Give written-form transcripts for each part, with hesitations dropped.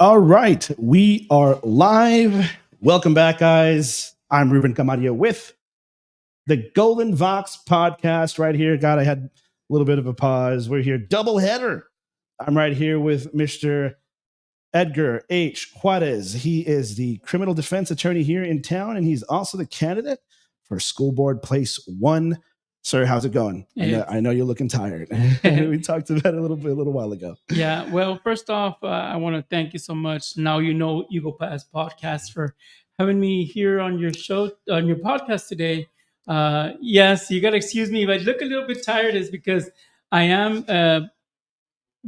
All right, we are live. Welcome back, guys. I'm Ruben Camarillo with the Golden Vox podcast right here. God, I had a little bit of a pause. We're here, double header. I'm right here with Mr. Edgar H Juarez. He is the criminal defense attorney here in town, and he's also the candidate for School Board Place 1. Sir, how's it going? I know you're looking tired. We talked about it a little while ago. Yeah, well, first off, I want to thank you so much. Now you know Eagle Pass Podcast for having me here on your show, on your podcast today. Yes, you got to excuse me if I look a little bit tired, is because I am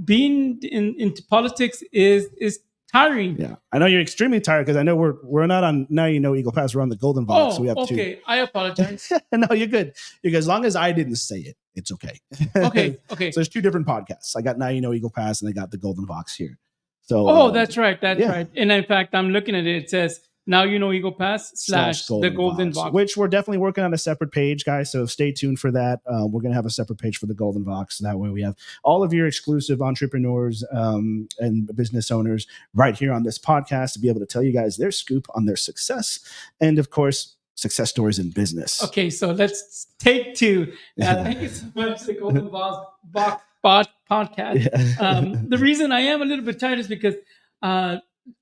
being into politics is tiring. Yeah, I know you're extremely tired because I know we're not on Now You Know Eagle Pass. We're on the Golden Vox. Oh, So we have okay. I apologize. No, you're good. As long as I didn't say it, it's okay. Okay. So there's two different podcasts. I got Now You Know Eagle Pass, and I got the Golden Vox here. So that's right. That's right. And in fact, I'm looking at it. It says Now You Know Eagle Pass / the Golden Vox, which we're definitely working on a separate page, guys. So stay tuned for that. We're going to have a separate page for the Golden Vox. That way we have all of your exclusive entrepreneurs and business owners right here on this podcast to be able to tell you guys their scoop on their success. And of course, success stories in business. Okay, so let's take two. Thank you so much, the Golden Vox podcast. Yeah. The reason I am a little bit tired is because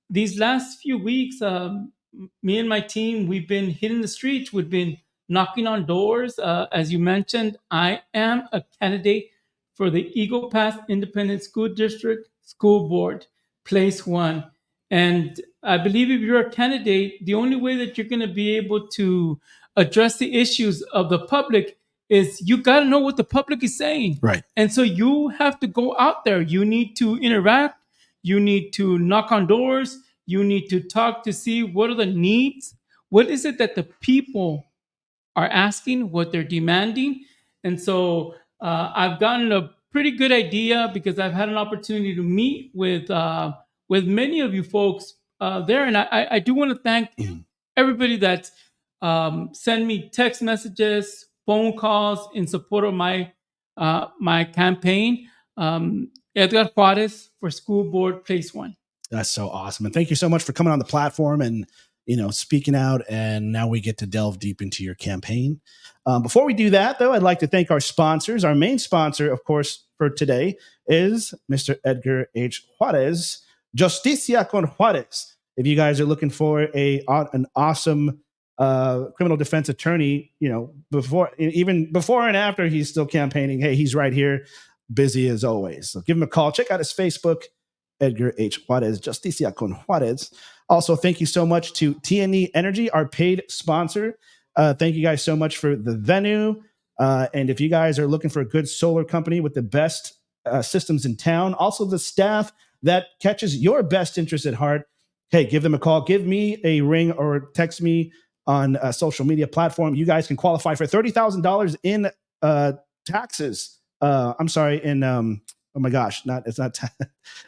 these last few weeks, me and my team, we've been hitting the streets. We've been knocking on doors. As you mentioned, I am a candidate for the Eagle Pass Independent School District School Board, Place 1. And I believe if you're a candidate, the only way that you're going to be able to address the issues of the public is you got to know what the public is saying. Right. And so you have to go out there. You need to interact. You need to knock on doors. You need to talk to see what are the needs. What is it that the people are asking, what they're demanding? And so I've gotten a pretty good idea because I've had an opportunity to meet with many of you folks there. And I do want to thank everybody that's sent me text messages, phone calls in support of my campaign. Edgar Juarez for School Board Place 1. That's so awesome. And thank you so much for coming on the platform and, speaking out. And now we get to delve deep into your campaign. Before we do that, though, I'd like to thank our sponsors. Our main sponsor, of course, for today is Mr. Edgar H. Juarez, Justicia con Juarez. If you guys are looking for an awesome criminal defense attorney, before and after he's still campaigning, hey, he's right here, busy as always. So give him a call. Check out his Facebook, Edgar H. Juarez, Justicia con Juarez. Also, thank you so much to TNE Energy, our paid sponsor. Thank you guys so much for the venue. And if you guys are looking for a good solar company with the best systems in town, also the staff that catches your best interest at heart, hey, give them a call. Give me a ring or text me on a social media platform. You guys can qualify for $30,000 in taxes. Oh my gosh, it's not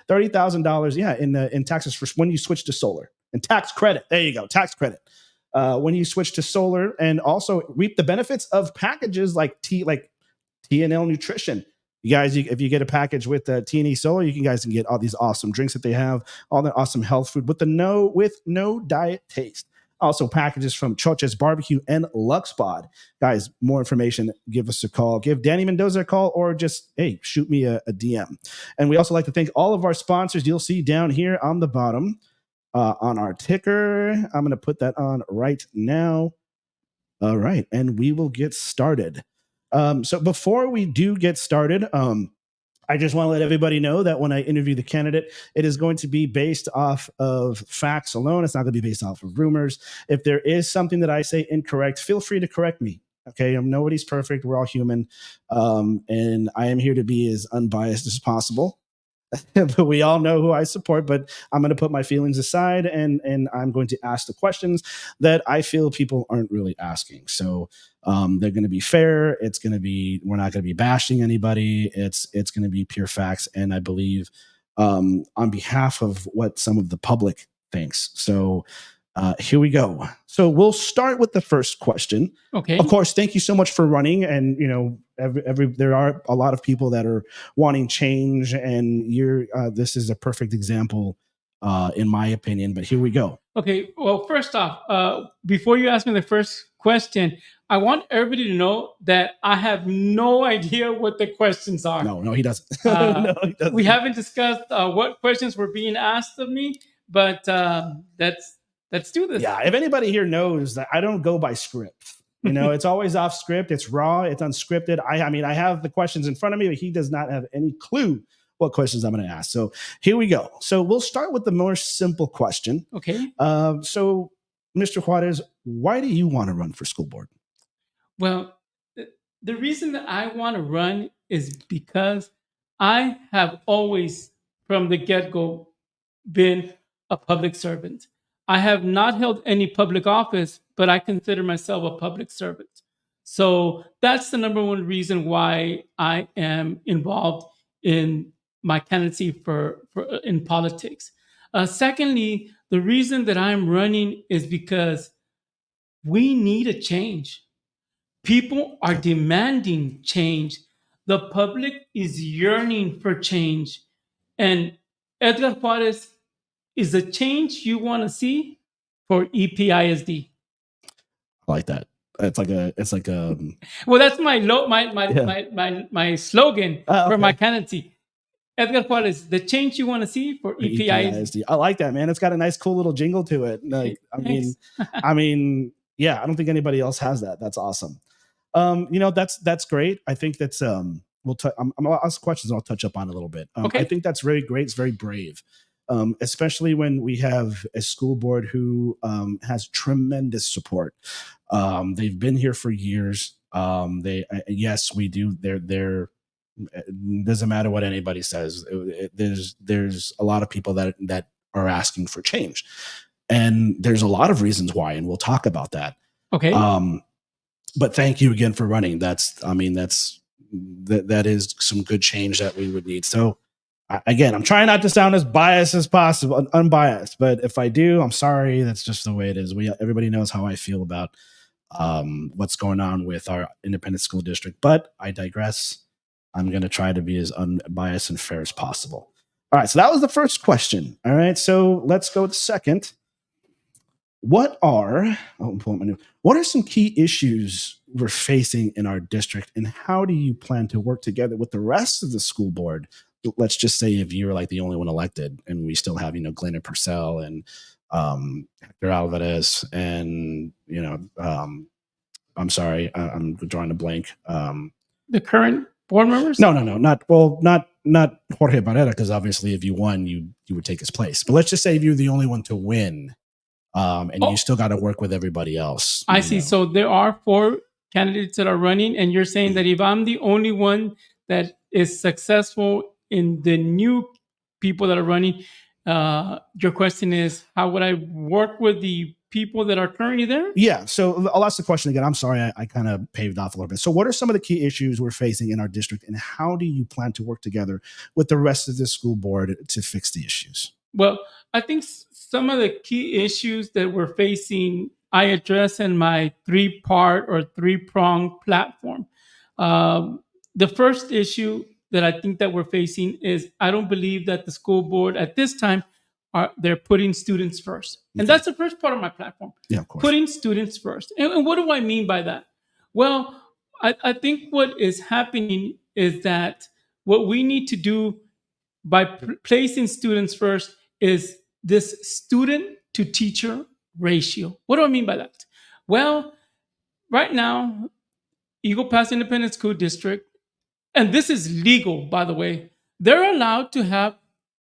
$30,000. Yeah, in taxes for when you switch to solar and tax credit. There you go, tax credit. When you switch to solar, and also reap the benefits of packages like T&L Nutrition. You guys, if you get a package with T&E Solar, you guys can get all these awesome drinks that they have, all the awesome health food with no diet taste. Also packages from Choches Barbecue and Luxpod. Guys, more information, give us a call. Give Danny Mendoza a call or just, hey, shoot me a DM. And we also like to thank all of our sponsors. You'll see down here on the bottom on our ticker. I'm going to put that on right now. All right, and we will get started. So before we do get started, I just want to let everybody know that when I interview the candidate, it is going to be based off of facts alone. It's not going to be based off of rumors. If there is something that I say incorrect, feel free to correct me. Okay, nobody's perfect. We're all human. And I am here to be as unbiased as possible. But we all know who I support, but I'm going to put my feelings aside and I'm going to ask the questions that I feel people aren't really asking. So they're going to be fair. We're not going to be bashing anybody. It's going to be pure facts. And I believe on behalf of what some of the public thinks. So here we go. So we'll start with the first question. Okay. Of course, thank you so much for running. And, there are a lot of people that are wanting change, and this is a perfect example in my opinion. But here we go. Okay, well, first off, before you ask me the first question, I want everybody to know that I have no idea what the questions are. No, he doesn't. Uh, No, he doesn't. we haven't discussed what questions were being asked of me, but let's do this. Yeah, if anybody here knows that I don't go by script, it's always off script. It's raw. It's unscripted. I mean, I have the questions in front of me, but he does not have any clue what questions I'm going to ask. So here we go. So we'll start with the more simple question. Okay. So, Mr. Juarez, why do you want to run for school board? Well, the reason that I want to run is because I have always, from the get-go, been a public servant. I have not held any public office, but I consider myself a public servant. So that's the number one reason why I am involved in my candidacy for in politics. Secondly, the reason that I'm running is because we need a change. People are demanding change. The public is yearning for change. And Edgar Juarez is the change you want to see for EPISD. I like that. It's like a. Well, that's my slogan for my candidacy. Edgar Juarez, the change you want to see for EPISD. I like that, man. It's got a nice, cool little jingle to it. Like, I mean, yeah, I don't think anybody else has that. That's awesome. That's great. I think that's I'm gonna ask questions and I'll touch up on a little bit. Okay. I think that's very great. It's very brave, especially when we have a school board who has tremendous support. They've been here for years. Yes, we do. They're doesn't matter what anybody says. There's a lot of people that are asking for change, and there's a lot of reasons why, and we'll talk about that. Okay. But thank you again for running. That is some good change that we would need. So again, I'm trying not to sound as biased as possible, unbiased, but if I do, I'm sorry. That's just the way it is. Everybody knows how I feel about what's going on with our independent school district, but I digress. I'm going to try to be as unbiased and fair as possible. All right. So that was the first question. All right. So let's go with the second. What are some key issues we're facing in our district, and how do you plan to work together with the rest of the school board? Let's just say if you're like the only one elected, and we still have, Glenna Purcell and Hector Alvarez, and I'm sorry, I'm drawing a blank. The current board members? No, not Jorge Barrera, because obviously if you won, you would take his place. But let's just say if you're the only one to win. And you still got to work with everybody else. I see. So there are 4 candidates that are running, and you're saying that if I'm the only one that is successful in the new people that are running, your question is, how would I work with the people that are currently there? Yeah. So I'll ask the question again. I'm sorry, I kind of paved off a little bit. So what are some of the key issues we're facing in our district, and how do you plan to work together with the rest of the school board to fix the issues? Well, I think some of the key issues that we're facing, I address in my 3-part or 3-pronged platform. The first issue that I think that we're facing is I don't believe that the school board at this time they're putting students first. Okay. And that's the first part of my platform. Yeah, of course. Putting students first. And what do I mean by that? Well, I think what is happening is that what we need to do by placing students first is this student to teacher ratio. What do I mean by that? Well, right now, Eagle Pass Independent School District, and this is legal, by the way, they're allowed to have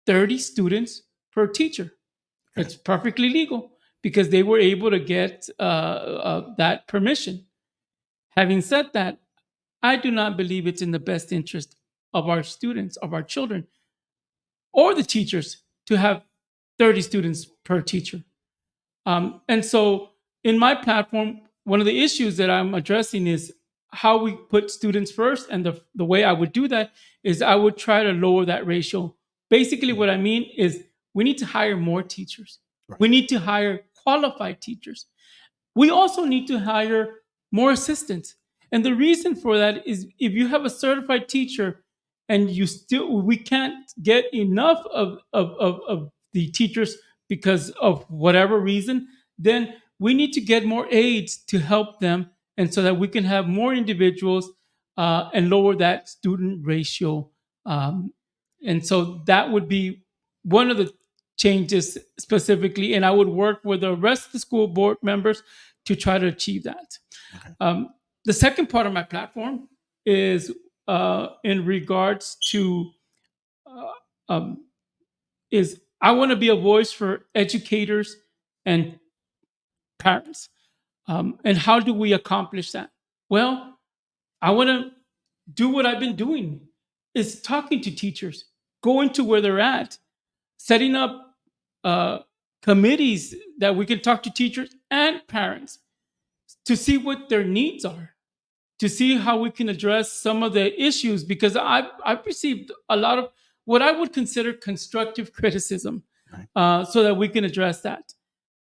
30 students per teacher. Okay. It's perfectly legal because they were able to get that permission. Having said that, I do not believe it's in the best interest of our students, of our children, or the teachers to have 30 students per teacher. And so in my platform, one of the issues that I'm addressing is how we put students first. And the way I would do that is I would try to lower that ratio. Basically, what I mean is we need to hire more teachers. Right. We need to hire qualified teachers. We also need to hire more assistants. And the reason for that is if you have a certified teacher and we can't get enough of the teachers because of whatever reason, then we need to get more aides to help them, and so that we can have more individuals and lower that student ratio. Um, and so that would be one of the changes specifically, and I would work with the rest of the school board members to try to achieve that. Okay. The second part of my platform is in regards to uh, um, is I want to be a voice for educators and parents. And how do we accomplish that? Well, I want to do what I've been doing, is talking to teachers, going to where they're at, setting up uh, committees that we can talk to teachers and parents to see what their needs are, to see how we can address some of the issues, because I've received a lot of what I would consider constructive criticism, Right. so that we can address that.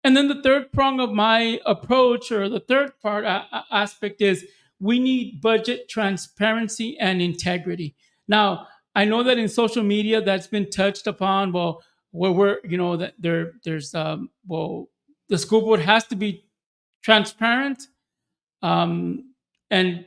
And then the third prong of my approach, or the third part aspect, is we need budget transparency and integrity. Now, I know that in social media that's been touched upon. Well, where we're, that there's well, the school board has to be transparent, um, and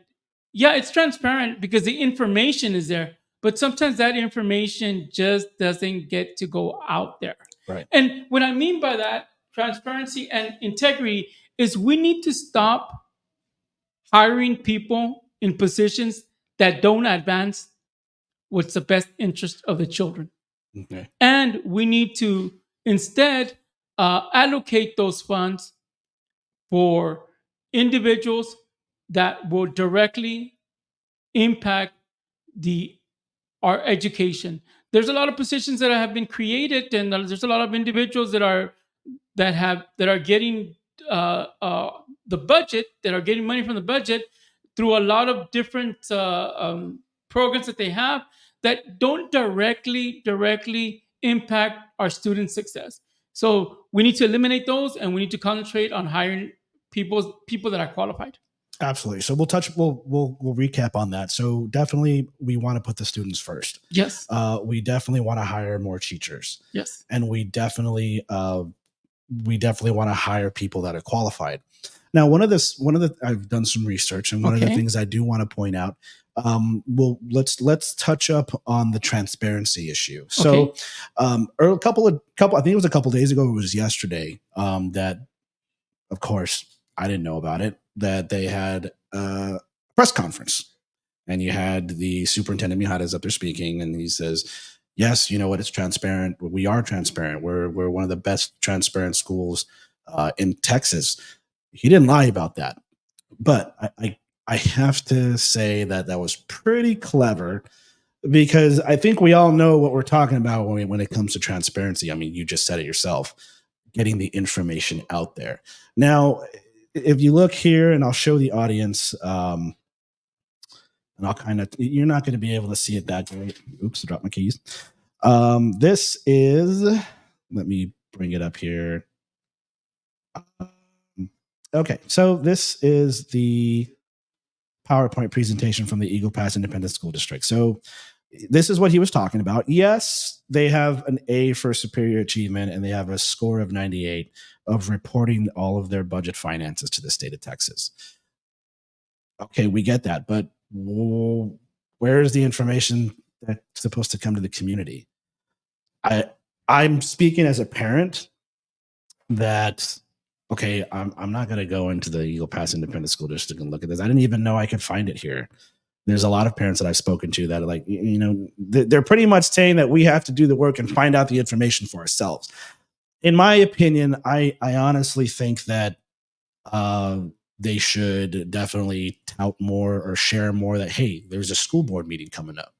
yeah, it's transparent because the information is there, but sometimes that information just doesn't get to go out there. Right. And what I mean by that, transparency and integrity, is we need to stop hiring people in positions that don't advance what's the best interest of the children. Okay. And we need to instead allocate those funds for individuals that will directly impact the our education. There's a lot of positions that have been created, and there's a lot of individuals that are getting the budget, that are getting money from the budget through a lot of different programs that they have, that don't directly impact our student success. So we need to eliminate those, and we need to concentrate on hiring people that are qualified. Absolutely. So we'll recap on that. So definitely we want to put the students first. Yes. We definitely want to hire more teachers, Yes. and we definitely want to hire people that are qualified. Now, one of the I've done some research, and one of the Okay. things I do want to point out. Let's touch up on the transparency issue. So, a couple, I think it was a couple days ago. It was yesterday. That, of course, I didn't know about it. That they had a press conference, and you had the superintendent Mijares up there speaking, and he says, yes, you know what? It's transparent. We are transparent. We're one of the best transparent schools in Texas. He didn't lie about that, but I have to say that that was pretty clever, because I think we all know what we're talking about when it comes to transparency. I mean, you just said it yourself, getting the information out there. Now, if you look here, and I'll show the audience, and I'll you're not going to be able to see it that great. Oops, I dropped my keys. This is, let me bring it up here. Okay, so this is the PowerPoint presentation from the Eagle Pass Independent School District. So this is what he was talking about. Yes, they have an A for superior achievement, and they have a score of 98 of reporting all of their budget finances to the state of Texas. Okay, we get that, but where is the information that's supposed to come to the community? I'm speaking as a parent that, okay, I'm not going to go into the Eagle Pass Independent School District and look at this. I didn't even know I could find it here. There's a lot of parents that I've spoken to that are like, they're pretty much saying that we have to do the work and find out the information for ourselves. In my opinion, I honestly think that they should definitely tout more or share more that, hey, there's a school board meeting coming up.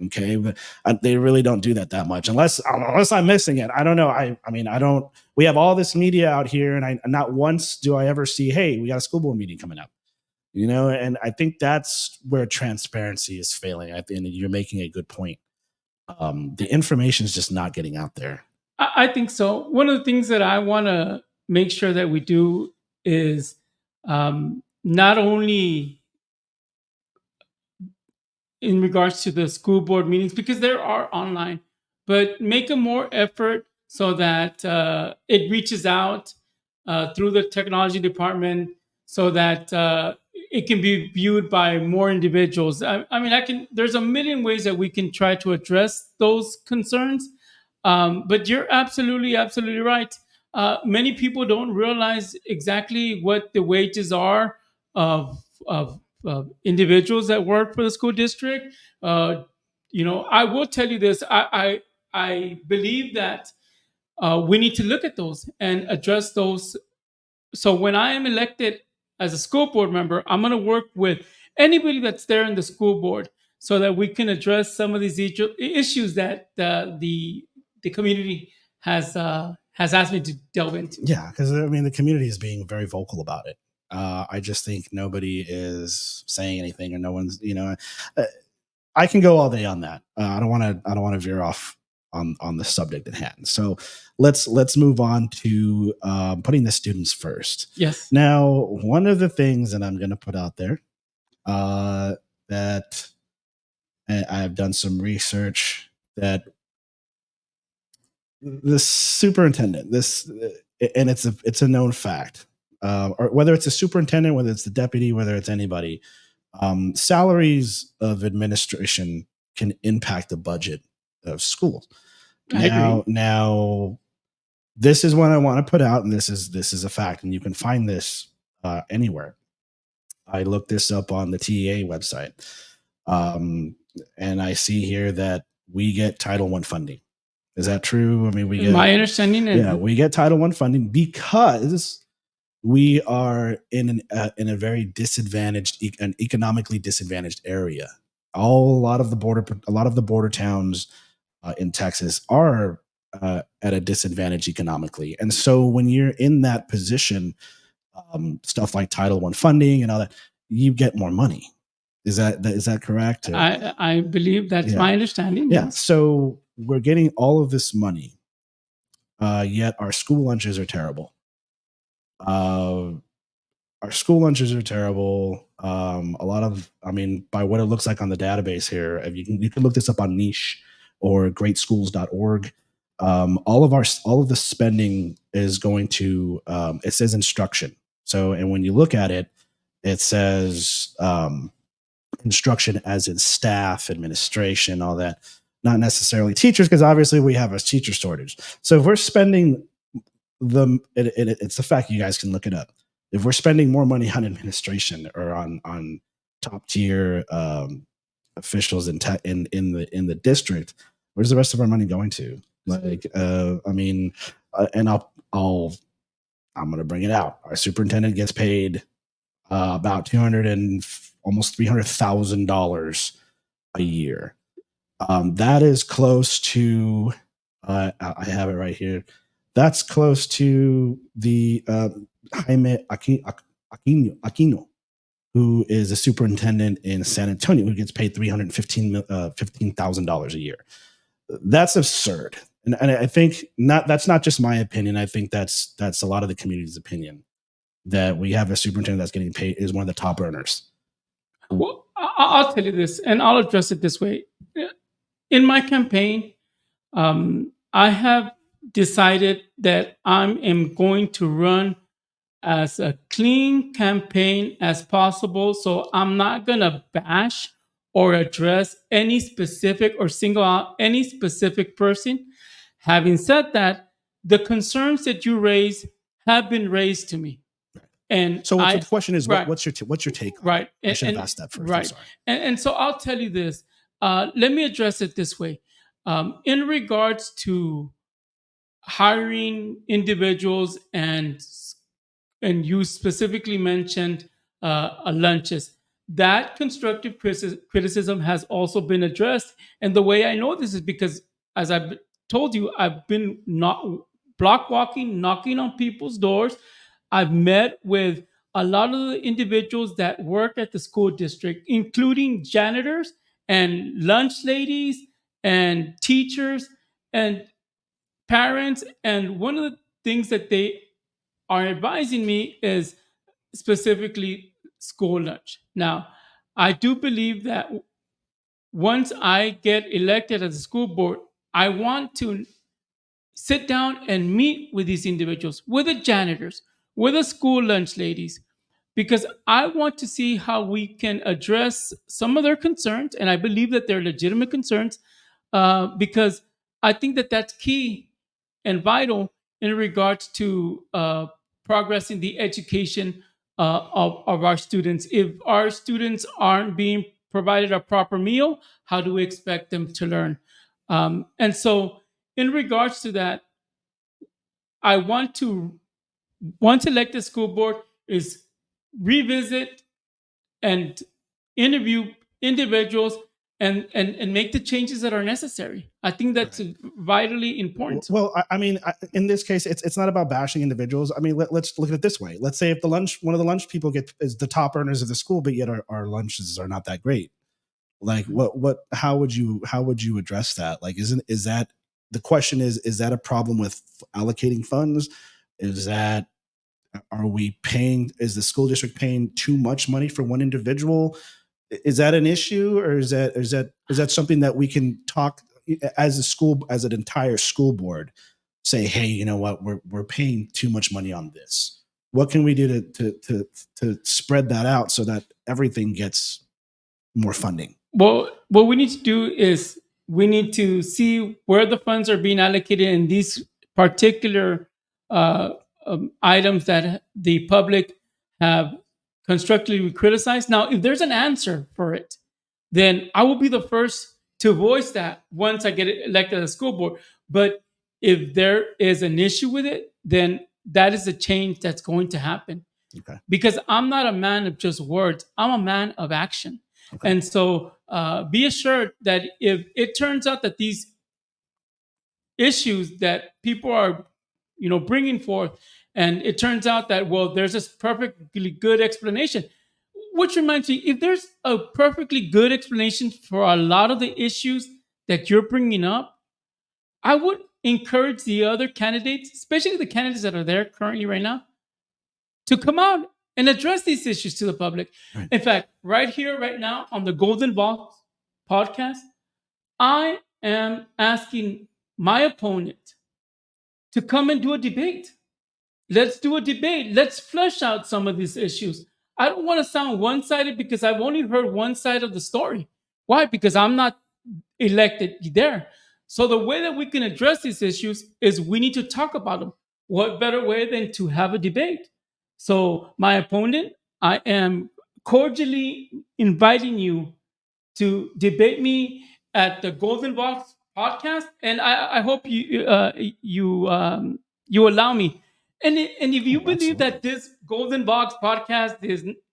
Okay, but they really don't do that much, unless I'm missing it. I don't know. I mean, I don't. We have all this media out here, and not once do I ever see, hey, we got a school board meeting coming up. And I think that's where transparency is failing. I think you're making a good point. The information is just not getting out there. I think so. One of the things that I want to make sure that we do is not only in regards to the school board meetings, because there are online, but make a more effort so that it reaches out through the technology department so that it can be viewed by more individuals. I mean, I can. There's a million ways that we can try to address those concerns, but you're absolutely, absolutely right. Many people don't realize exactly what the wages are of individuals that work for the school district. I will tell you this. I believe that we need to look at those and address those. So when I am elected as a school board member, I'm going to work with anybody that's there in the school board so that we can address some of these issues that the community has asked me to delve into. Yeah, because I mean, the community is being very vocal about it. I just think nobody is saying anything, or no one's. Uh, I can go all day on that. I don't want to. I don't want to veer off on the subject at hand. So let's move on to putting the students first. Yes. Now, one of the things that I'm going to put out there that I've done some research that the superintendent, and it's a known fact, or whether it's a superintendent, whether it's the deputy, whether it's anybody, salaries of administration can impact the budget of schools. I agree. Now, this is what I want to put out, and this is a fact, and you can find this anywhere. I looked this up on the TEA website, and I see here that we get Title I funding. Is that true? I mean, we get, my understanding is we get Title I funding because we are in a very disadvantaged, an economically disadvantaged area. A lot of the border towns in Texas are at a disadvantage economically, and so when you're in that position, stuff like Title I funding and all that, you get more money. Is that correct? I believe that's my understanding. Yeah. Yes. So we're getting all of this money, yet our school lunches are terrible. Our school lunches are terrible. A lot of, I mean, by what it looks like on the database here, if you can look this up on Niche or greatschools.org. All of the spending is going to, it says instruction. So, and when you look at it, it says instruction as in staff, administration, all that, not necessarily teachers, because obviously we have a teacher shortage. So if we're spending it's the fact, you guys can look it up. If we're spending more money on administration or on top tier officials in the district, where's the rest of our money going to? Like, I mean, and I'm going to bring it out. Our superintendent gets paid about almost $300,000 a year. That is close to. I have it right here. That's close to the Jaime Aquino, who is a superintendent in San Antonio, who gets paid $15,000 a year. That's absurd, and I think that's not just my opinion. I think that's a lot of the community's opinion, that we have a superintendent that's getting paid, is one of the top earners. Well, I'll tell you this, and I'll address it this way. In my campaign, I have decided that I am going to run as a clean campaign as possible. So I'm not going to bash or address any specific or single out any specific person. Having said that, the concerns that you raise have been raised to me. And so the question is, right, what's your take on right? it? I should have asked that first. Right. I'm sorry. And so I'll tell you this. Let me address it this way. In regards to hiring individuals, and you specifically mentioned lunches, that constructive criticism has also been addressed. And the way I know this is because, as I've told you, I've been not block walking, knocking on people's doors. I've met with a lot of the individuals that work at the school district, including janitors and lunch ladies and teachers and parents. And one of the things that they are advising me is specifically school lunch. Now, I do believe that once I get elected as a school board I want to sit down and meet with these individuals, with the janitors, with the school lunch ladies, because I want to see how we can address some of their concerns. And I believe that they're legitimate concerns, because I think that that's key and vital in regards to progressing the education of our students. If our students aren't being provided a proper meal, how do we expect them to learn? And so, in regards to that, I want to, once elected school board, is revisit and interview individuals and make the changes that are necessary. I think that's Right. vitally important. Well, I mean, in this case, it's not about bashing individuals. I mean, let's look at it this way. Let's say if one of the lunch people is the top earners of the school, but yet our lunches are not that great. Like, how would you address that? Like, is that the question? Is that a problem with allocating funds? Is that are we paying? Is the school district paying too much money for one individual? Is that an issue, or is that something that we can talk as a school, as an entire school board, say, hey, you know what, we're paying too much money on this. What can we do to spread that out so that everything gets more funding? Well, what we need to do is we need to see where the funds are being allocated in these particular uh, items that the public have constructively criticized. Now, if there's an answer for it, then I will be the first to voice that once I get elected as school board. But if there is an issue with it, then that is a change that's going to happen. Okay. Because I'm not a man of just words, I'm a man of action. Okay. And so be assured that if it turns out that these issues that people are, bringing forth, and it turns out that, well, there's this perfectly good explanation, which reminds me, if there's a perfectly good explanation for a lot of the issues that you're bringing up, I would encourage the other candidates, especially the candidates that are there currently right now, to come out and address these issues to the public. Right. In fact, right here, right now on the Golden Box podcast, I am asking my opponent to come and do a debate. Let's do a debate. Let's flesh out some of these issues. I don't want to sound one sided because I've only heard one side of the story. Why? Because I'm not elected there. So the way that we can address these issues is we need to talk about them. What better way than to have a debate? So, my opponent, I am cordially inviting you to debate me at the Golden Box podcast, and I hope you allow me. And if you Oh, believe absolutely. that this Golden Box podcast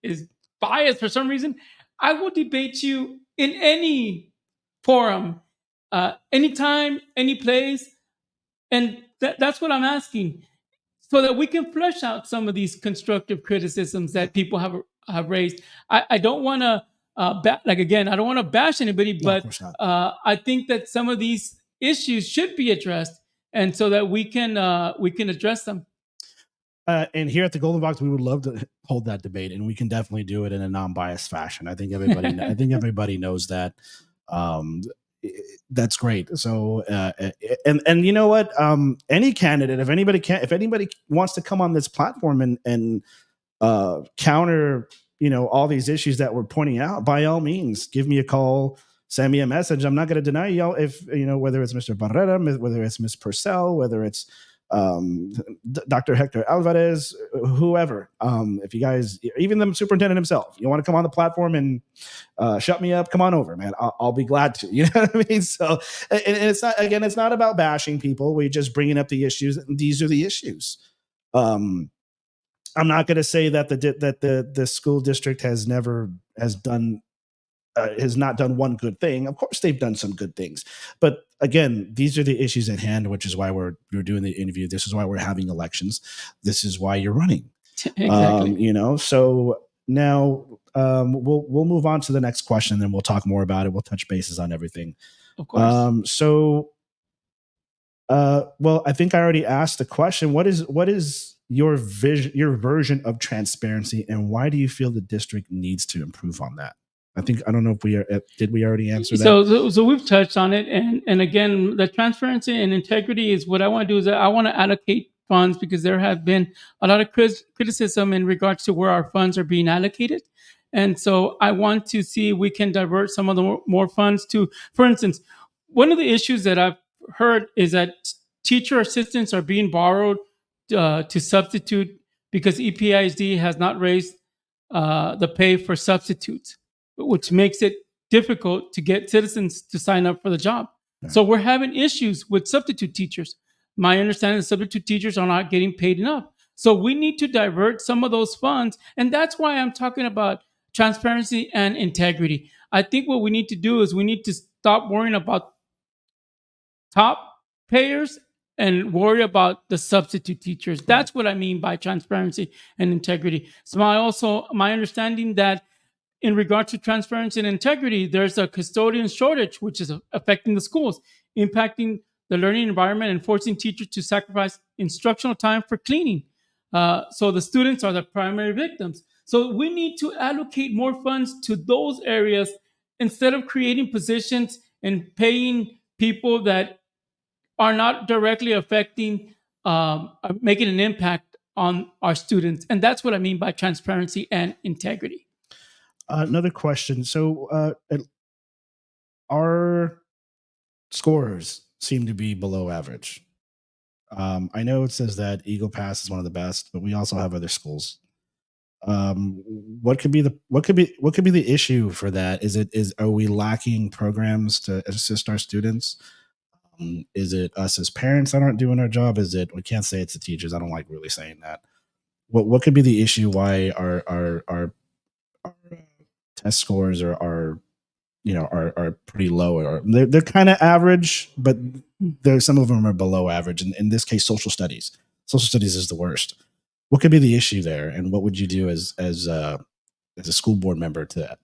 is biased for some reason, I will debate you in any forum, anytime, any place, and that's what I'm asking, so that we can flesh out some of these constructive criticisms that people have raised. I don't want to I don't want to bash anybody, No, of but course not. I think that some of these issues should be addressed, and so that we can address them. And here at the Golden Box, we would love to hold that debate, and we can definitely do it in a non-biased fashion. I think everybody knows that. Um, that's great. So, and you know what? Any candidate, if anybody wants to come on this platform and counter, all these issues that we're pointing out, by all means, give me a call, send me a message. I'm not going to deny y'all if, whether it's Mr. Barrera, whether it's Ms. Purcell, whether it's Dr. Hector Alvarez, whoever. If you guys, even the superintendent himself, you want to come on the platform and shut me up, come on over, man. I'll be glad to. You know what I mean? So, and it's not about bashing people. We're just bringing up the issues. These are the issues. I'm not going to say that the school district has not done one good thing. Of course, they've done some good things, but again, these are the issues at hand, which is why we're doing the interview. This is why we're having elections. This is why you're running. Exactly. So now we'll move on to the next question, then we'll talk more about it. We'll touch bases on everything. Of course. Well, I think I already asked the question. What is your version of transparency, and why do you feel the district needs to improve on that? I don't know if did we already answer that? So we've touched on it, and again, the transparency and integrity is what I want to do. Is that I want to allocate funds because there have been a lot of criticism in regards to where our funds are being allocated, and so I want to see if we can divert some of the more funds to, for instance, one of the issues that I've heard is that teacher assistants are being borrowed to substitute because EPISD has not raised the pay for substitutes, which makes it difficult to get citizens to sign up for the job. Yeah. So we're having issues with substitute teachers. My understanding is substitute teachers are not getting paid enough. So we need to divert some of those funds. And that's why I'm talking about transparency and integrity. I think what we need to do is we need to stop worrying about top payers and worry about the substitute teachers. That's what I mean by transparency and integrity. So my understanding that in regard to transparency and integrity, there's a custodian shortage, which is affecting the schools, impacting the learning environment and forcing teachers to sacrifice instructional time for cleaning. So the students are the primary victims. So we need to allocate more funds to those areas instead of creating positions and paying people that are not directly affecting, making an impact on our students. And that's what I mean by transparency and integrity. Another question. So our scores seem to be below average. I know it says that Eagle Pass is one of the best, but we also have other schools. What could be the issue for that? Are we lacking programs to assist our students? Is it us as parents that aren't doing our job? We can't say it's the teachers. I don't like really saying that. What could be the issue why our test scores are pretty low, or they're kind of average, but some of them are below average. And in this case, social studies is the worst. What could be the issue there, and what would you do as a school board member to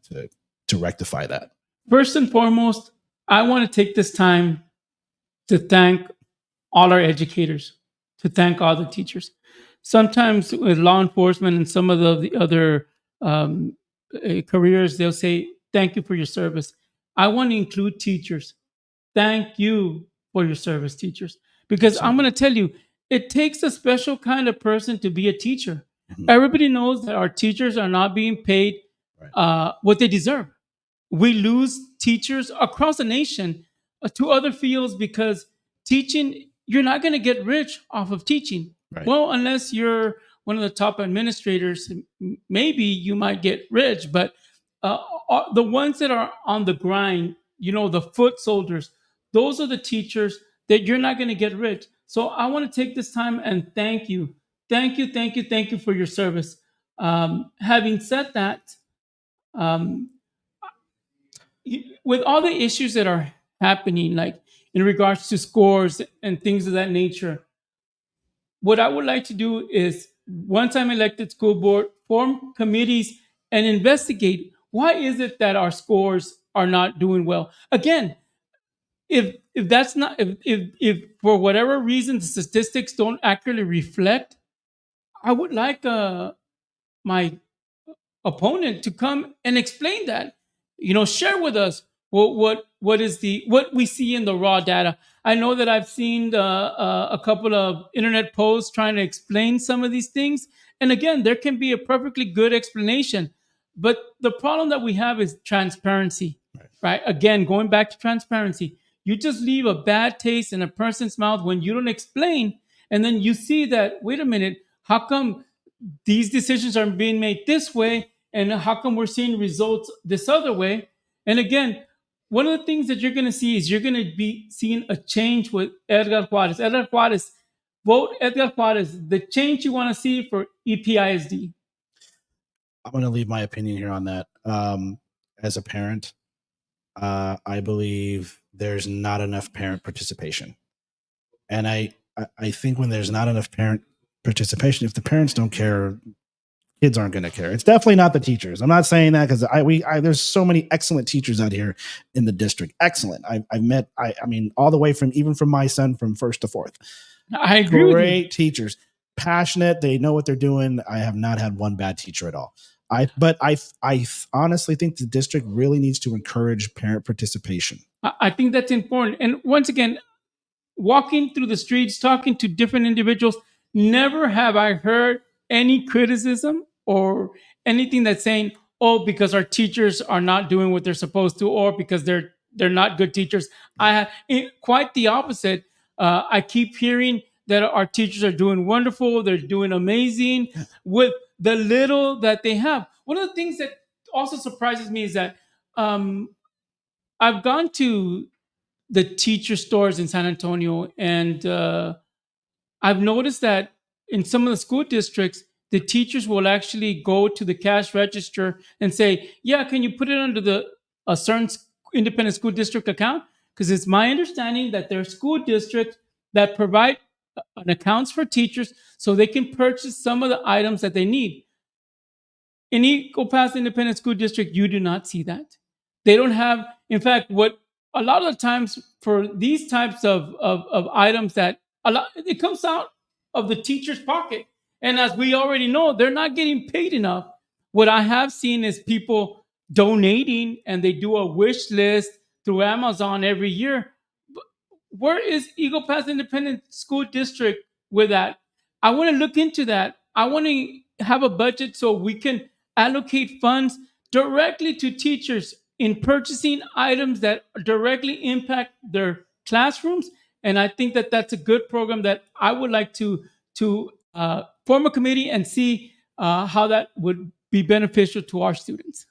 rectify that? First and foremost, I want to take this time to thank all our educators, to thank all the teachers. Sometimes with law enforcement and some of the other careers, they'll say, thank you for your service. I want to include teachers. Thank you for your service, teachers. Because I'm going to tell you, it takes a special kind of person to be a teacher. Mm-hmm. Everybody knows that our teachers are not being paid what they deserve. We lose teachers across the nation to other fields because teaching, you're not going to get rich off of teaching. Right. Well, unless you're one of the top administrators, maybe you might get rich, but the ones that are on the grind, the foot soldiers, those are the teachers that you're not going to get rich. So I want to take this time and thank you. Thank you for your service. Having said that, with all the issues that are happening, like in regards to scores and things of that nature, what I would like to do is, once I'm elected school board, form committees and investigate why is it that our scores are not doing well. Again, if that's not, if for whatever reason the statistics don't accurately reflect, I would like my opponent to come and explain that. Share with us what we see in the raw data. I know that I've seen a couple of internet posts trying to explain some of these things, and again, there can be a perfectly good explanation, but the problem that we have is transparency, right? Again, going back to transparency, you just leave a bad taste in a person's mouth when you don't explain, and then you see that, wait a minute, how come these decisions are being made this way, and how come we're seeing results this other way? And again, one of the things that you're going to see is you're going to be seeing a change with Edgar Juarez. Edgar Juarez, vote Edgar Juarez, the change you want to see for EPISD. I'm going to leave my opinion here on that. As a parent, I believe there's not enough parent participation. And I think when there's not enough parent participation, if the parents don't care, kids aren't going to care. It's definitely not the teachers. I'm not saying that because there's so many excellent teachers out here in the district. Excellent. I've met, all the way from my son from first to fourth. I agree with you. Great teachers, passionate. They know what they're doing. I have not had one bad teacher at all. I honestly think the district really needs to encourage parent participation. I think that's important. And once again, walking through the streets, talking to different individuals, never have I heard any criticism or anything that's saying, "Oh, because our teachers are not doing what they're supposed to," or because they're not good teachers. I have quite the opposite. I keep hearing that our teachers are doing wonderful. They're doing amazing with the little that they have. One of the things that also surprises me is that um, I've gone to the teacher stores in San Antonio, and I've noticed that in some of the school districts, the teachers will actually go to the cash register and say, "Yeah, can you put it under the a certain independent school district account?" Because it's my understanding that there are school districts that provide an accounts for teachers so they can purchase some of the items that they need. In Eagle Pass Independent School District, you do not see that. They don't have, in fact, what a lot of the times for these types of items that a lot it comes out of the teacher's pocket. And as we already know, they're not getting paid enough. What I have seen is people donating and they do a wish list through Amazon every year. Where is Eagle Pass Independent School District with that? I want to look into that. I want to have a budget so we can allocate funds directly to teachers in purchasing items that directly impact their classrooms. And I think that that's a good program that I would like to form a committee and see how that would be beneficial to our students.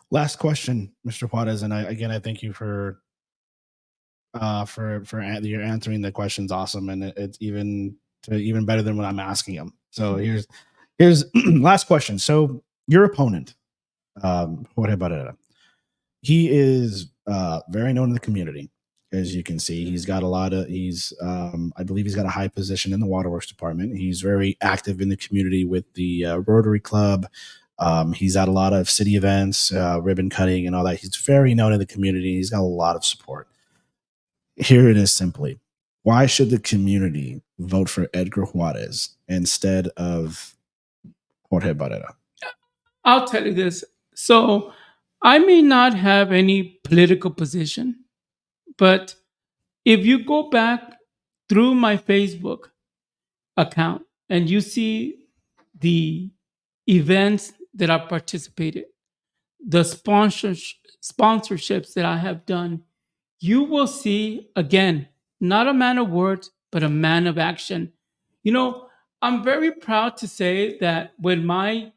Last question, Mr. Juarez, and I thank you for you're answering the questions. Awesome, and it's even better than when I'm asking them. So here's last question. So your opponent, Jorge Barrera, he is very known in the community. As you can see, he's got a lot of I believe he's got a high position in the waterworks department. He's very active in the community with the Rotary Club. He's at a lot of city events, ribbon cutting, and all that. He's very known in the community. He's got a lot of support. Here it is simply. Why should the community vote for Edgar Juarez instead of Jorge Barrera? I'll tell you this. So I may not have any political position, but if you go back through my Facebook account and you see the events that I participated, the sponsorships that I have done, you will see again, not a man of words, but a man of action. You know, I'm very proud to say that when my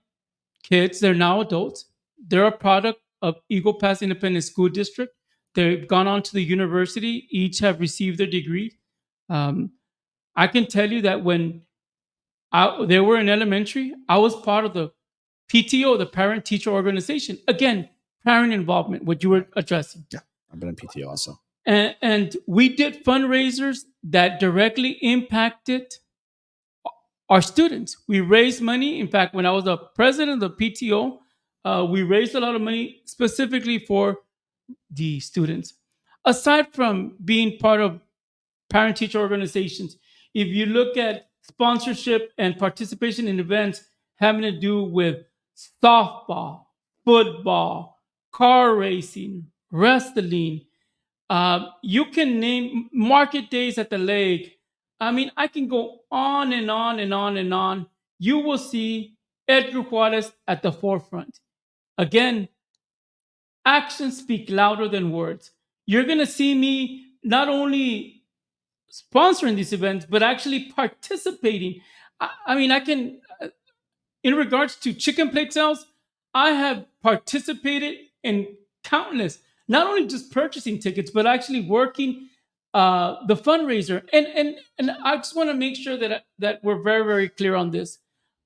kids, they're now adults, they're a product of Eagle Pass Independent School District. They've gone on to the university, each have received their degree. Um, I can tell you that when they were in elementary, I was part of the PTO, the parent teacher organization. Again, parent involvement, what you were addressing. Yeah, I've been in PTO also. And we did fundraisers that directly impacted our students. We raised money. In fact, when I was the president of the PTO, we raised a lot of money specifically for the students. Aside from being part of parent teacher organizations, if you look at sponsorship and participation in events having to do with softball, football, car racing, wrestling, you can name market days at the lake. I mean, I can go on and on and on and on. You will see Edgar Juarez at the forefront. Again, actions speak louder than words. You're going to see me not only sponsoring these events, but actually participating. I mean, I can, in regards to chicken plate sales, I have participated in countless, not only just purchasing tickets, but actually working the fundraiser. And I just want to make sure that we're very, very clear on this.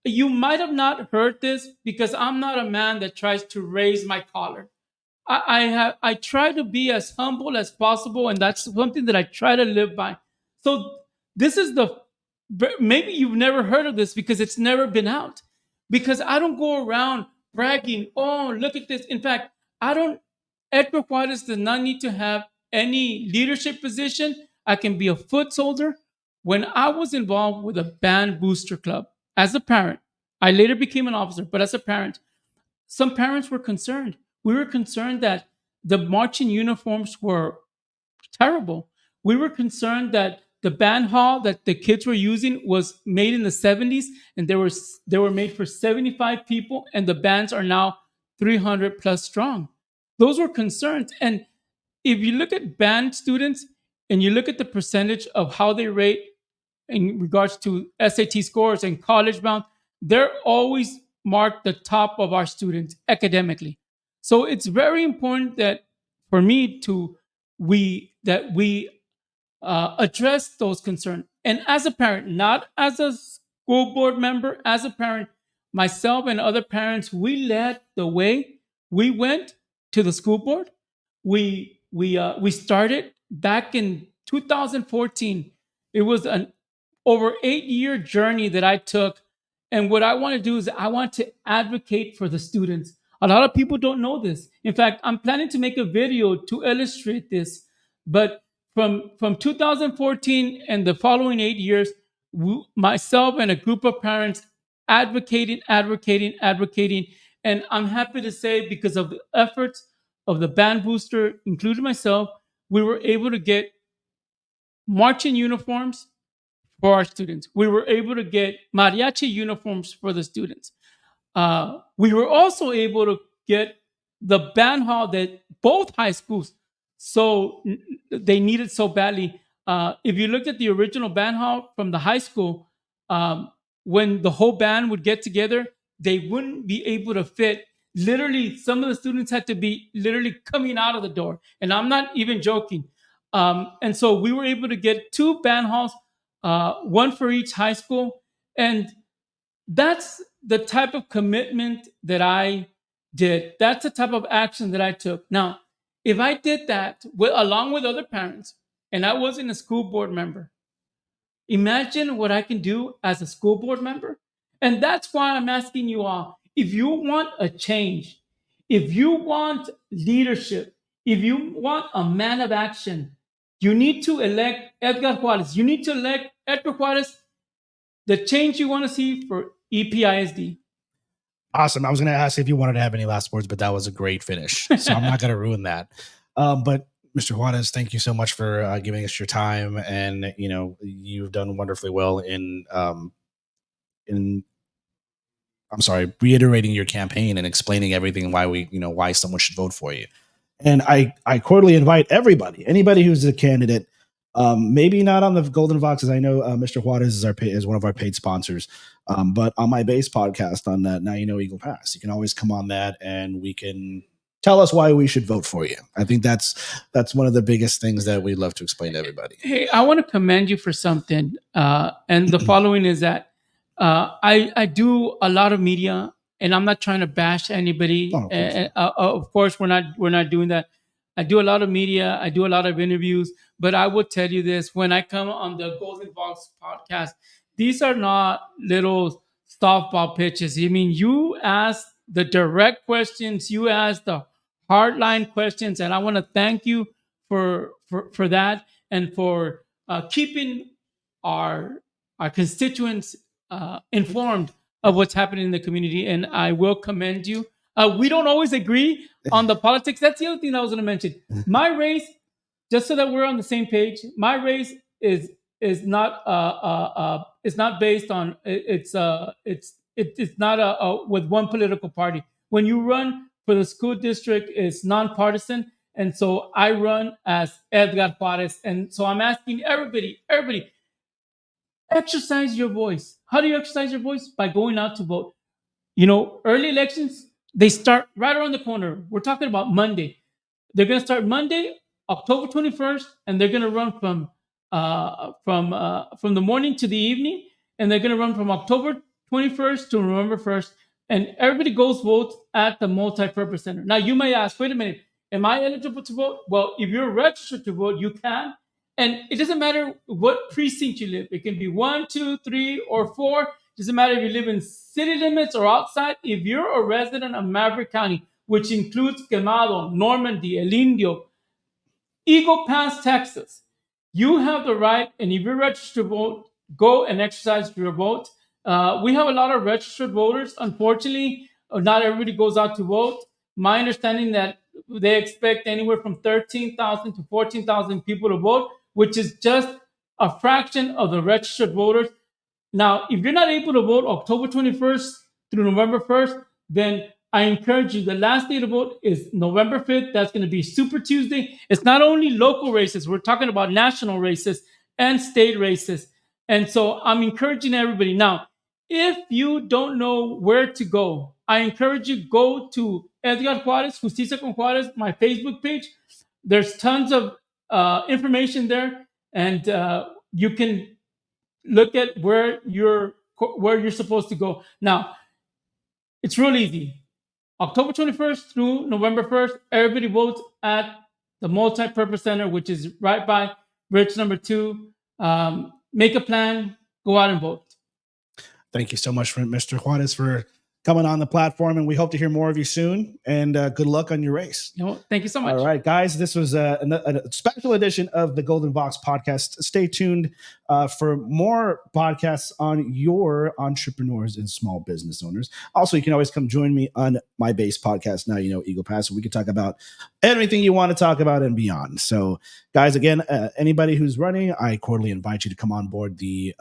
You might have not heard this because I'm not a man that tries to raise my collar. I try to be as humble as possible, and that's something that I try to live by. So this is maybe you've never heard of this because it's never been out. Because I don't go around bragging, oh, look at this. In fact, I don't. Edgar Juarez does not need to have any leadership position. I can be a foot soldier. When I was involved with a band booster club as a parent, I later became an officer, but as a parent, some parents were concerned. We were concerned that the marching uniforms were terrible. We were concerned that the band hall that the kids were using was made in the 70s, and they were made for 75 people, and the bands are now 300 plus strong. Those were concerns. And if you look at band students and you look at the percentage of how they rate in regards to SAT scores and college bound, they're always marked the top of our students academically. So it's very important that for me to we address those concerns. And as a parent, not as a school board member, as a parent, myself and other parents, we led the way. We went to the school board. We started back in 2014. It was an over 8 year journey that I took. And what I want to do is I want to advocate for the students. A lot of people don't know this. In fact, I'm planning to make a video to illustrate this. But from 2014 and the following 8 years, myself and a group of parents advocating. And I'm happy to say, because of the efforts of the band booster, including myself, we were able to get marching uniforms for our students. We were able to get mariachi uniforms for the students. We were also able to get the band hall that both high schools so they needed so badly. If you looked at the original band hall from the high school, when the whole band would get together, they wouldn't be able to fit. Literally, some of the students had to be literally coming out of the door, and I'm not even joking. And so we were able to get two band halls, one for each high school, and that's the type of commitment that I did. That's the type of action that I took. Now, if I did that along with other parents and I wasn't a school board member, imagine what I can do as a school board member. And that's why I'm asking you all, if you want a change, if you want leadership, if you want a man of action, you need to elect Edgar Juarez. You need to elect Edgar Juarez, the change you want to see for EPISD. Awesome. I was going to ask if you wanted to have any last words, but that was a great finish. So I'm not going to ruin that. But Mr. Juarez, thank you so much for giving us your time. And, you've done wonderfully well in reiterating your campaign and explaining everything why someone should vote for you. And I cordially invite anybody who's a candidate, maybe not on the Golden Voxes. I know Mr. Juarez is one of our paid sponsors, but on my base podcast on that Now You Know Eagle Pass, you can always come on that and we can tell us why we should vote for you. I think that's one of the biggest things that we'd love to explain to everybody. Hey, I want to commend you for something, and the following is that I do a lot of media, and I'm not trying to bash anybody. Of course, we're not doing that. I do a lot of media. I do a lot of interviews. But I will tell you this: when I come on the Golden Vox podcast, these are not little softball pitches. I mean, you ask the direct questions, you ask the hardline questions, and I want to thank you for that and for keeping our constituents informed of what's happening in the community. And I will commend you. We don't always agree on the politics. That's the other thing I was going to mention. My race, just so that we're on the same page, my race is not based on it's not with one political party. When you run for the school district, it's nonpartisan, and so I run as Edgar Juarez. And so I'm asking everybody, exercise your voice. How do you exercise your voice? By going out to vote. Early elections, they start right around the corner. We're talking about Monday. They're going to start Monday, October 21st, and they're going to run from the morning to the evening, and they're going to run from October 21st to November 1st, and everybody goes vote at the multi-purpose center. Now, you may ask, wait a minute, am I eligible to vote? Well, if you're registered to vote, you can. And it doesn't matter what precinct you live. It can be 1, 2, 3, or 4. It doesn't matter if you live in city limits or outside. If you're a resident of Maverick County, which includes Quemado, Normandy, El Indio, Eagle Pass, Texas, you have the right, and if you're registered to vote, go and exercise your vote. We have a lot of registered voters. Unfortunately, not everybody goes out to vote. My understanding that they expect anywhere from 13,000 to 14,000 people to vote, which is just a fraction of the registered voters. Now, if you're not able to vote October 21st through November 1st, then I encourage you. The last day to vote is November 5th. That's going to be Super Tuesday. It's not only local races, we're talking about national races and state races. And so I'm encouraging everybody. Now, if you don't know where to go, I encourage you go to Edgar Juarez, Justicia con Juarez, my Facebook page. There's tons of information there, and you can look at where you're supposed to go. Now, it's real easy. October 21st through November 1st, everybody votes at the Multi-Purpose Center, which is right by Bridge number 2. Make a plan, go out and vote. Thank you so much, Mr. Juarez, for coming on the platform, and we hope to hear more of you soon. And good luck on your race. Thank you so much. All right, guys, this was a special edition of the Golden Vox podcast. Stay tuned for more podcasts on your entrepreneurs and small business owners. Also, you can always come join me on my base podcast. Now you know Eagle Pass. We can talk about anything you want to talk about and beyond. So, guys, again, anybody who's running, I cordially invite you to come on board the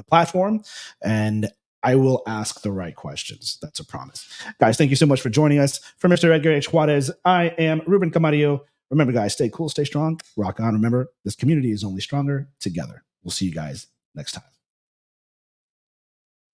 platform, and I will ask the right questions. That's a promise. Guys, thank you so much for joining us. For Mr. Edgar H. Juarez, I am Ruben Camarillo. Remember, guys, stay cool, stay strong, rock on. Remember, this community is only stronger together. We'll see you guys next time.